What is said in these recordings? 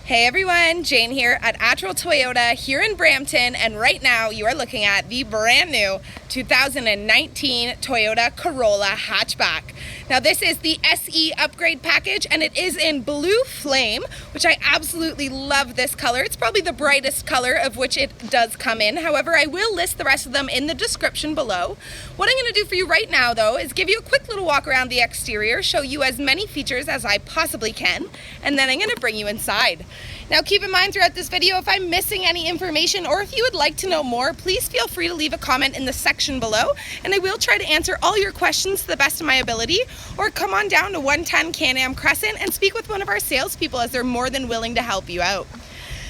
Hey everyone, Jane here at Attrell Toyota here in Brampton, and right now you are looking at the brand new 2019 Toyota Corolla Hatchback. Now this is the SE upgrade package and it is in blue flame, which I absolutely love this color. It's probably the brightest color of which it does come in. However, I will list the rest of them in the description below. What I'm going to do for you right now though is give you a quick little walk around the exterior, show you as many features as I possibly can, and then I'm going to bring you inside. Now keep in mind throughout this video, if I'm missing any information or if you would like to know more, please feel free to leave a comment in the section below and I will try to answer all your questions to the best of my ability, or come on down to 110 Can-Am Crescent and speak with one of our salespeople as they're more than willing to help you out.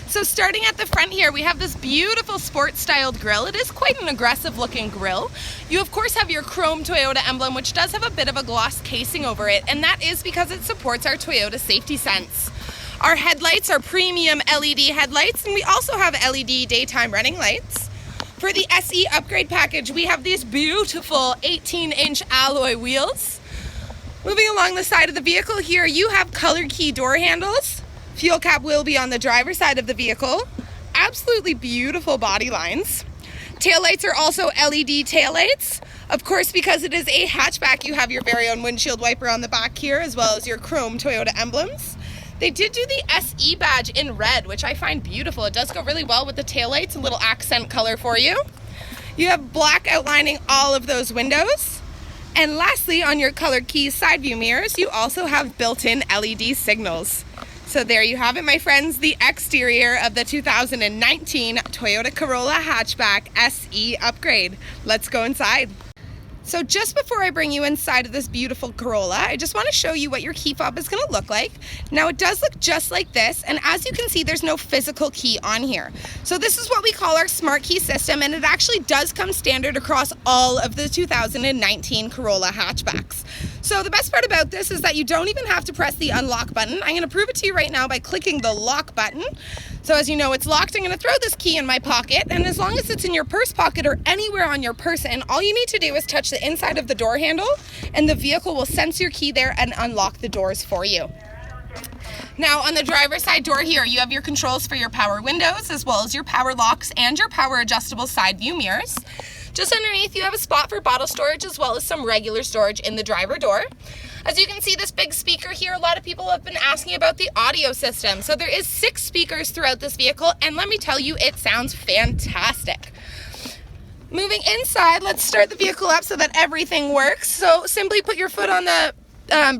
So starting at the front here, we have this beautiful sports styled grille. It is quite an aggressive looking grille. You of course have your chrome Toyota emblem, which does have a bit of a gloss casing over it, and that is because it supports our Toyota safety sense. Our headlights are premium LED headlights, and we also have LED daytime running lights. For the SE upgrade package, we have these beautiful 18-inch alloy wheels. Moving along the side of the vehicle here, you have color key door handles. Fuel cap will be on the driver's side of the vehicle. Absolutely beautiful body lines. Taillights are also LED taillights. Of course, because it is a hatchback, you have your very own windshield wiper on the back here, as well as your chrome Toyota emblems. They did do the SE badge in red, which I find beautiful. It does go really well with the taillights, a little accent color for you. You have black outlining all of those windows. And lastly, on your color keys side view mirrors, you also have built-in LED signals. So there you have it, my friends, the exterior of the 2019 Toyota Corolla Hatchback SE upgrade. Let's go inside. So just before I bring you inside of this beautiful Corolla, I just want to show you what your key fob is going to look like. Now it does look just like this, and as you can see, there's no physical key on here. So this is what we call our smart key system, and it actually does come standard across all of the 2019 Corolla hatchbacks. So the best part about this is that you don't even have to press the unlock button. I'm going to prove it to you right now by clicking the lock button. So as you know, it's locked. I'm going to throw this key in my pocket, and as long as it's in your purse pocket or anywhere on your person, all you need to do is touch the inside of the door handle and the vehicle will sense your key there and unlock the doors for you. Now on the driver's side door here, you have your controls for your power windows, as well as your power locks and your power adjustable side view mirrors. Just underneath, you have a spot for bottle storage, as well as some regular storage in the driver door. As you can see, this big speaker here, a lot of people have been asking about the audio system. So there is 6 speakers throughout this vehicle, and let me tell you, it sounds fantastic. Moving inside, let's start the vehicle up so that everything works. So simply put your foot on the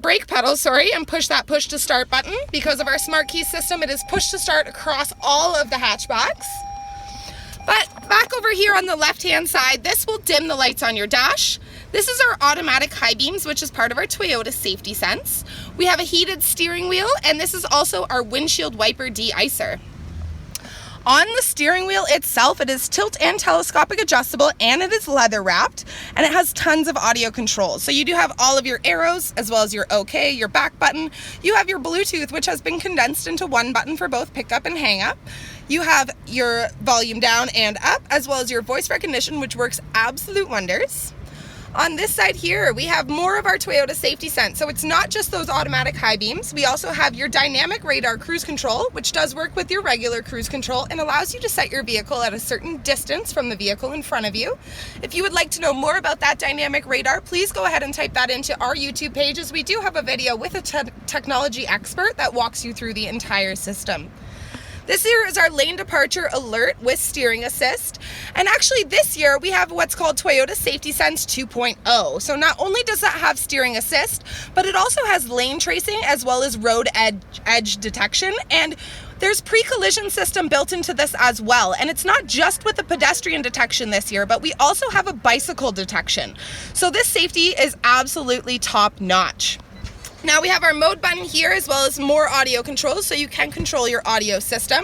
brake pedal, and push that push to start button. Because of our smart key system, it is push to start across all of the hatchbacks. But back over here on the left-hand side, this will dim the lights on your dash. This is our automatic high beams, which is part of our Toyota safety sense. We have a heated steering wheel, and this is also our windshield wiper de-icer. On the steering wheel itself, it is tilt and telescopic adjustable, and it is leather wrapped, and it has tons of audio controls. So you do have all of your arrows, as well as your OK, your back button. You have your Bluetooth, which has been condensed into one button for both pickup and hang up. You have your volume down and up, as well as your voice recognition, which works absolute wonders. On this side here, we have more of our Toyota safety sense. So it's not just those automatic high beams. We also have your dynamic radar cruise control, which does work with your regular cruise control and allows you to set your vehicle at a certain distance from the vehicle in front of you. If you would like to know more about that dynamic radar, please go ahead and type that into our YouTube page, as we do have a video with a technology expert that walks you through the entire system. This here is our lane departure alert with steering assist. And actually this year we have what's called Toyota Safety Sense 2.0. So not only does that have steering assist, but it also has lane tracing as well as road edge detection. And there's pre-collision system built into this as well. And it's not just with the pedestrian detection this year, but we also have a bicycle detection. So this safety is absolutely top notch. Now we have our mode button here, as well as more audio controls, so you can control your audio system,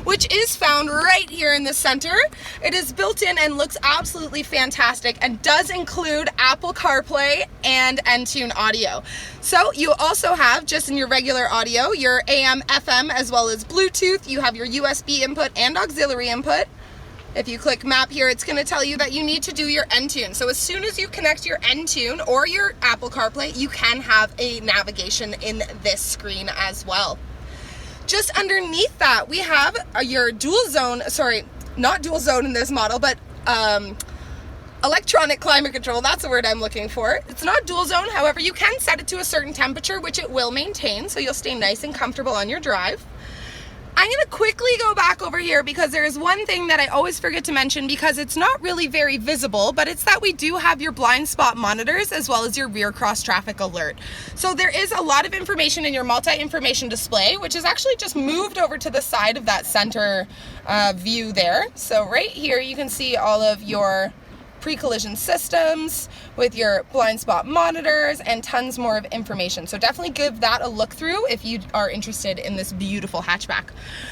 which is found right here in the center. It is built in and looks absolutely fantastic, and does include Apple CarPlay and Entune audio. So you also have, just in your regular audio, your AM, FM, as well as Bluetooth. You have your USB input and auxiliary input. If you click map here, it's going to tell you that you need to do your Entune. So as soon as you connect your Entune or your Apple CarPlay, you can have a navigation in this screen as well. just underneath that, we have your dual zone, sorry, not dual zone in this model, but electronic climate control. That's the word I'm looking for. It's not dual zone, however, you can set it to a certain temperature, which it will maintain, so you'll stay nice and comfortable on your drive. I'm going to quickly go back over here because there is one thing that I always forget to mention because it's not really very visible, but it's that we do have your blind spot monitors as well as your rear cross traffic alert. So there is a lot of information in your multi-information display, which is actually just moved over to the side of that center view there. So right here you can see all of your pre-collision systems with your blind spot monitors and tons more of information. So definitely give that a look through if you are interested in this beautiful hatchback.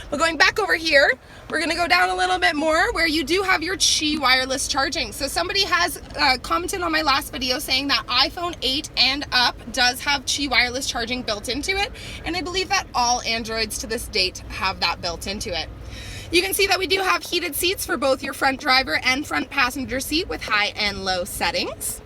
But going back over here, we're going to go down a little bit more where you do have your Qi wireless charging. So somebody has commented on my last video saying that iPhone 8 and up does have Qi wireless charging built into it, and I believe that all Androids to this date have that built into it. You can see that we do have heated seats for both your front driver and front passenger seat with high and low settings.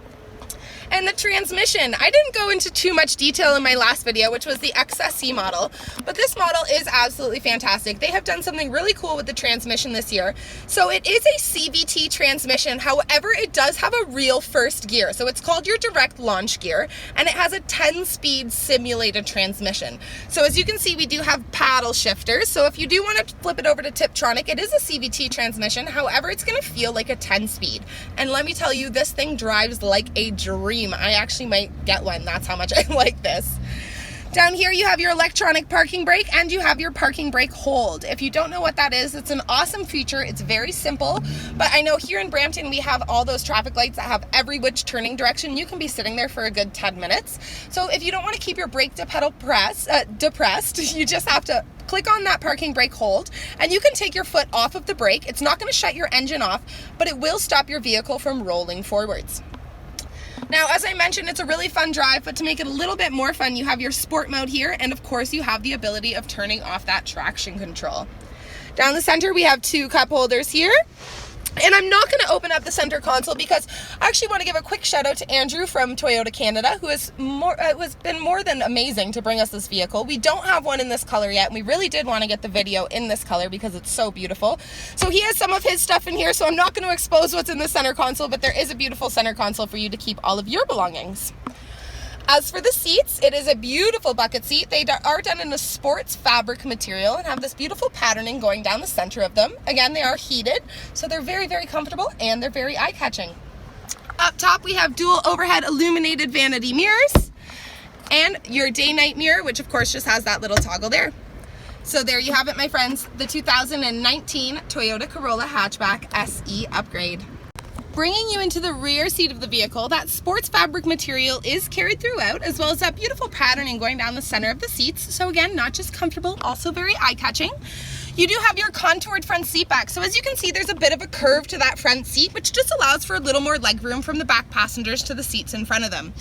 And the transmission, I didn't go into too much detail in my last video, which was the XSE model, but this model is absolutely fantastic. They have done something really cool with the transmission this year. So it is a CVT transmission, however, it does have a real first gear. So it's called your direct launch gear, and it has a 10-speed simulated transmission. So as you can see, we do have paddle shifters. So if you do want to flip it over to Tiptronic, it is a CVT transmission. However, it's going to feel like a 10-speed. And let me tell you, this thing drives like a dream. I actually might get one. That's how much I like this. Down here you have your electronic parking brake and you have your parking brake hold. If you don't know what that is, it's an awesome feature. It's very simple, but I know here in Brampton we have all those traffic lights that have every which turning direction. You can be sitting there for a good 10 minutes. So if you don't want to keep your brake to pedal depressed, you just have to click on that parking brake hold and you can take your foot off of the brake. It's not going to shut your engine off, but it will stop your vehicle from rolling forwards. Now, as I mentioned, it's a really fun drive, but to make it a little bit more fun, you have your sport mode here, and of course you have the ability of turning off that traction control. Down the center, we have two cup holders here. And I'm not going to open up the center console because I actually want to give a quick shout out to Andrew from Toyota Canada, who has been more than amazing to bring us this vehicle. We don't have one in this color yet, and we really did want to get the video in this color because it's so beautiful. So he has some of his stuff in here, so I'm not going to expose what's in the center console, but there is a beautiful center console for you to keep all of your belongings. As for the seats, it is a beautiful bucket seat. They are done in a sports fabric material and have this beautiful patterning going down the center of them. Again, they are heated, so they're very, very comfortable and they're very eye-catching. Up top, we have dual overhead illuminated vanity mirrors and your day-night mirror, which of course just has that little toggle there. So there you have it, my friends, the 2019 Toyota Corolla Hatchback SE Upgrade. Bringing you into the rear seat of the vehicle, that sports fabric material is carried throughout, as well as that beautiful patterning going down the center of the seats. So again, not just comfortable, also very eye-catching. You do have your contoured front seat back. So as you can see, there's a bit of a curve to that front seat, which just allows for a little more leg room from the back passengers to the seats in front of them.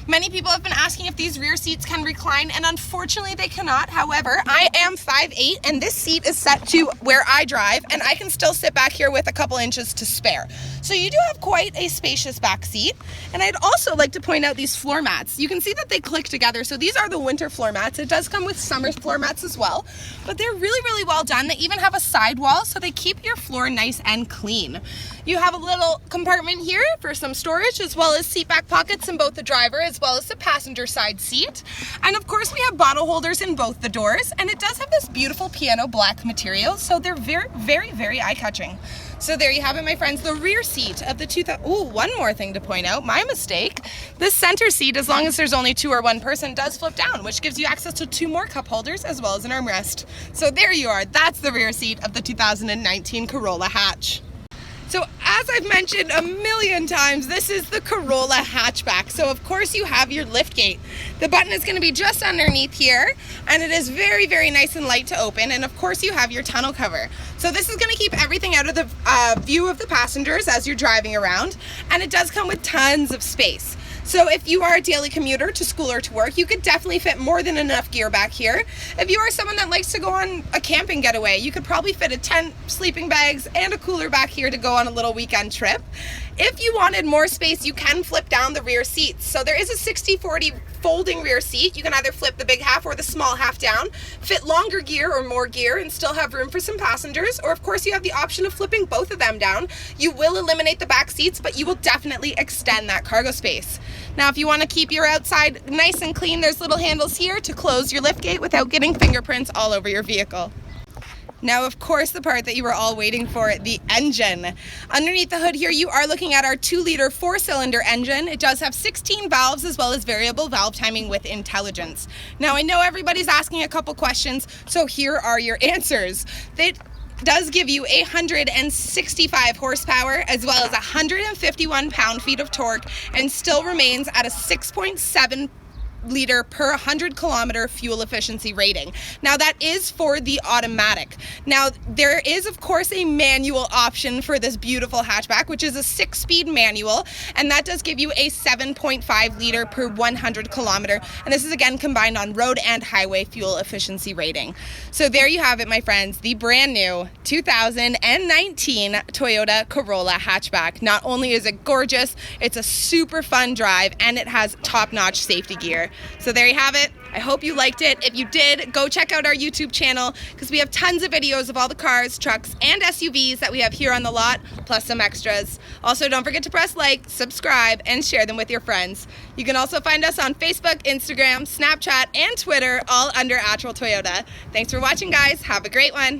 Many people have been asking if these rear seats can recline, and unfortunately they cannot. However, I am 5'8", and this seat is set to where I drive, and I can still sit back here with a couple inches to spare. So you do have quite a spacious back seat. And I'd also like to point out these floor mats. You can see that they click together. So these are the winter floor mats. It does come with summer floor mats as well, but they're really, really well done. They even have a sidewall, so they keep your floor nice and clean. You have a little compartment here for some storage, as well as seat back pockets in both the driver as well as the passenger side seat. And of course we have bottle holders in both the doors, and it does have this beautiful piano black material, so they're very, very, very eye-catching. So there you have it, my friends, the rear seat of the 2000. Ooh, one more thing to point out, my mistake. This center seat, as long as there's only two or one person, does flip down, which gives you access to two more cup holders as well as an armrest. So there you are, that's the rear seat of the 2019 Corolla Hatch. So as I've mentioned a million times, this is the Corolla Hatchback. So of course you have your lift gate. The button is going to be just underneath here, and it is very, very nice and light to open. And of course you have your tonneau cover. So this is going to keep everything out of the view of the passengers as you're driving around. And it does come with tons of space. So if you are a daily commuter to school or to work, you could definitely fit more than enough gear back here. If you are someone that likes to go on a camping getaway, you could probably fit a tent, sleeping bags, and a cooler back here to go on a little weekend trip. If you wanted more space, you can flip down the rear seats. So there is a 60-40 folding rear seat. You can either flip the big half or the small half down, fit longer gear or more gear and still have room for some passengers, or of course you have the option of flipping both of them down. You will eliminate the back seats, but you will definitely extend that cargo space. Now if you want to keep your outside nice and clean, there's little handles here to close your liftgate without getting fingerprints all over your vehicle. Now, of course, the part that you were all waiting for, the engine. Underneath the hood here, you are looking at our 2-liter 4-cylinder engine. It does have 16 valves as well as variable valve timing with intelligence. Now, I know everybody's asking a couple questions, so here are your answers. It does give you 165 horsepower as well as 151 pound-feet of torque and still remains at a 6.7 liter per 100 kilometer fuel efficiency rating. Now that is for the automatic. Now there is of course a manual option for this beautiful hatchback, which is a 6-speed manual, and that does give you a 7.5 liter per 100 kilometer, and this is again combined on road and highway fuel efficiency rating. So there you have it, my friends, the brand new 2019 Toyota Corolla Hatchback. Not only is it gorgeous, it's a super fun drive and it has top-notch safety gear. So there you have it. I hope you liked it. If you did, go check out our YouTube channel because we have tons of videos of all the cars, trucks, and SUVs that we have here on the lot, plus some extras. Also, don't forget to press like, subscribe, and share them with your friends. You can also find us on Facebook, Instagram, Snapchat, and Twitter, all under Attrell Toyota. Thanks for watching, guys. Have a great one.